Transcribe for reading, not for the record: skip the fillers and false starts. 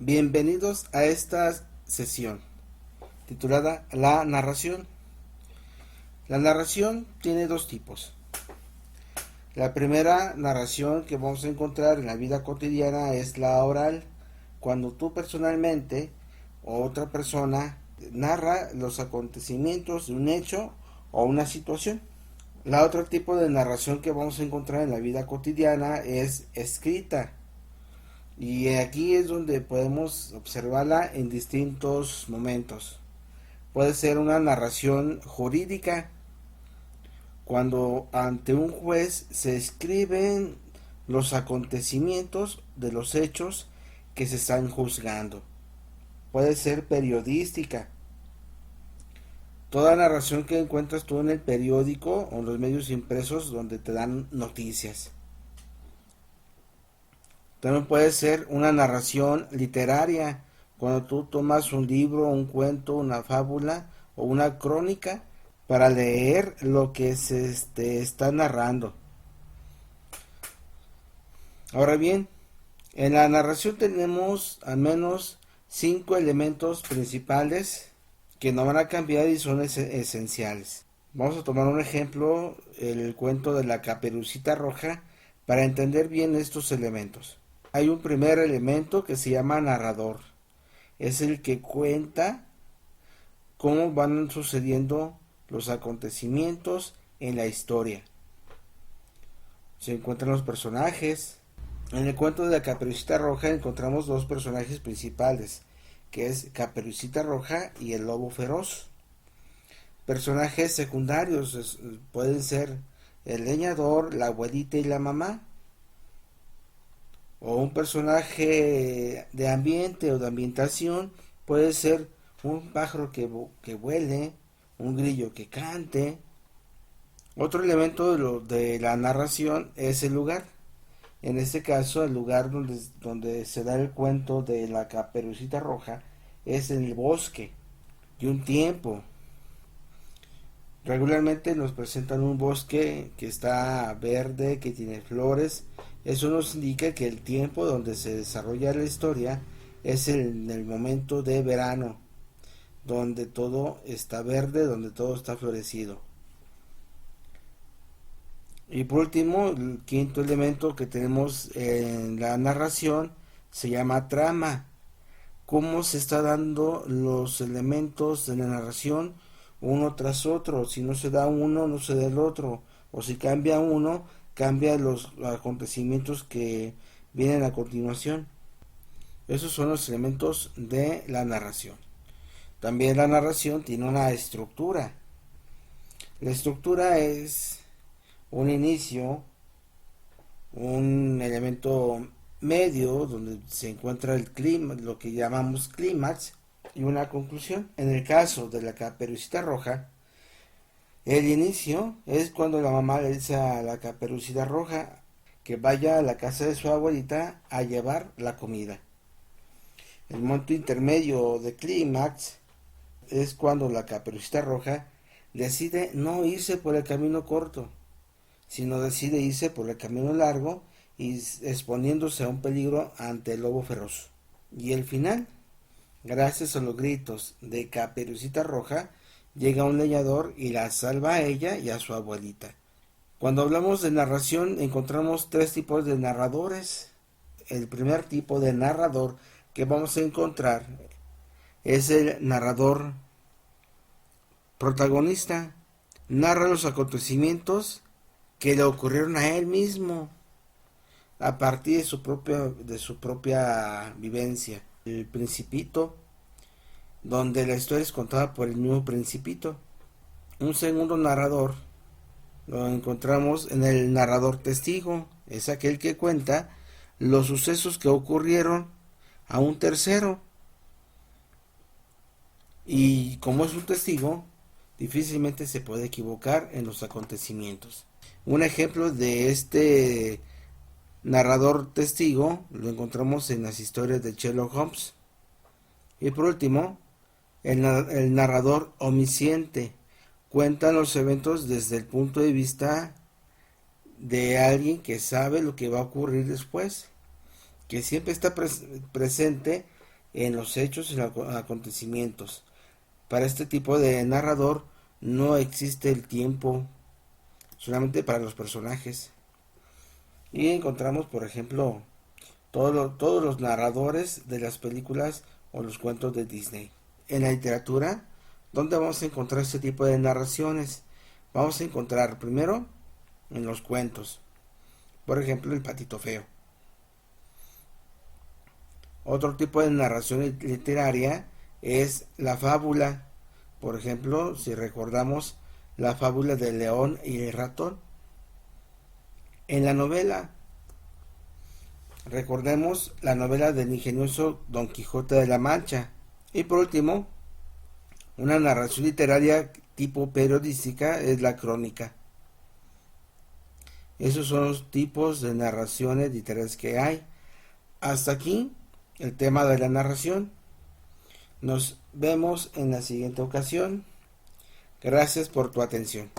Bienvenidos a esta sesión titulada La narración. La narración tiene dos tipos. La primera narración que vamos a encontrar en la vida cotidiana es la oral, cuando tú personalmente o otra persona narra los acontecimientos de un hecho o una situación. La otro tipo de narración que vamos a encontrar en la vida cotidiana es escrita. Y aquí es donde podemos observarla en distintos momentos. Puede ser una narración jurídica, cuando ante un juez se escriben los acontecimientos de los hechos que se están juzgando. Puede ser periodística. Toda narración que encuentras tú en el periódico o en los medios impresos donde te dan noticias. También puede ser una narración literaria, cuando tú tomas un libro, un cuento, una fábula o una crónica para leer lo que se está narrando. Ahora bien, en la narración tenemos al menos 5 elementos principales que no van a cambiar y son esenciales. Vamos a tomar un ejemplo, el cuento de la Caperucita Roja, para entender bien estos elementos. Hay un primer elemento que se llama narrador. Es el que cuenta cómo van sucediendo los acontecimientos en la historia. Se encuentran los personajes. En el cuento de la Caperucita Roja encontramos dos personajes principales, que es Caperucita Roja y el Lobo Feroz. Personajes secundarios pueden ser el leñador, la abuelita y la mamá. O un personaje de ambiente o de ambientación puede ser un pájaro que vuele, un grillo que cante. Otro elemento de la narración es el lugar. En este caso, el lugar donde se da el cuento de la Caperucita Roja es en el bosque. Y un tiempo. Regularmente nos presentan un bosque que está verde, que tiene flores. Eso nos indica que el tiempo donde se desarrolla la historia es en el momento de verano, donde todo está verde, donde todo está florecido. Y por último, el quinto elemento que tenemos en la narración se llama trama. Cómo se está dando los elementos de la narración uno tras otro. Si no se da uno, no se da el otro. O si cambia uno, cambia los acontecimientos que vienen a continuación. Esos son los elementos de la narración. También la narración tiene una estructura. La estructura es un inicio, un elemento medio donde se encuentra el clima, lo que llamamos clímax, y una conclusión. En el caso de la Caperucita Roja, el inicio es cuando la mamá le dice a la Caperucita Roja que vaya a la casa de su abuelita a llevar la comida. El momento intermedio de clímax es cuando la Caperucita Roja decide no irse por el camino corto, sino decide irse por el camino largo y exponiéndose a un peligro ante el lobo feroz. Y el final, gracias a los gritos de Caperucita Roja, llega un leñador y la salva a ella y a su abuelita. Cuando hablamos de narración encontramos tres tipos de narradores. El primer tipo de narrador que vamos a encontrar es el narrador protagonista. Narra los acontecimientos que le ocurrieron a él mismo a partir de su propia vivencia. El Principito, donde la historia es contada por el mismo Principito. Un segundo narrador lo encontramos en el narrador testigo, es aquel que cuenta los sucesos que ocurrieron a un tercero. Y como es un testigo, difícilmente se puede equivocar en los acontecimientos. Un ejemplo de este narrador testigo lo encontramos en las historias de Sherlock Holmes. Y por último, el narrador omnisciente cuenta los eventos desde el punto de vista de alguien que sabe lo que va a ocurrir después, que siempre está presente en los hechos y los acontecimientos. Para este tipo de narrador no existe el tiempo, solamente para los personajes. Y encontramos, por ejemplo, todos los narradores de las películas o los cuentos de Disney. En la literatura, ¿dónde vamos a encontrar este tipo de narraciones? Vamos a encontrar primero en los cuentos. Por ejemplo, el Patito Feo. Otro tipo de narración literaria es la fábula. Por ejemplo, si recordamos la fábula del león y el ratón. En la novela, recordemos la novela del ingenioso Don Quijote de la Mancha. Y por último, una narración literaria tipo periodística es la crónica. Esos son los tipos de narraciones literarias que hay. Hasta aquí el tema de la narración. Nos vemos en la siguiente ocasión. Gracias por tu atención.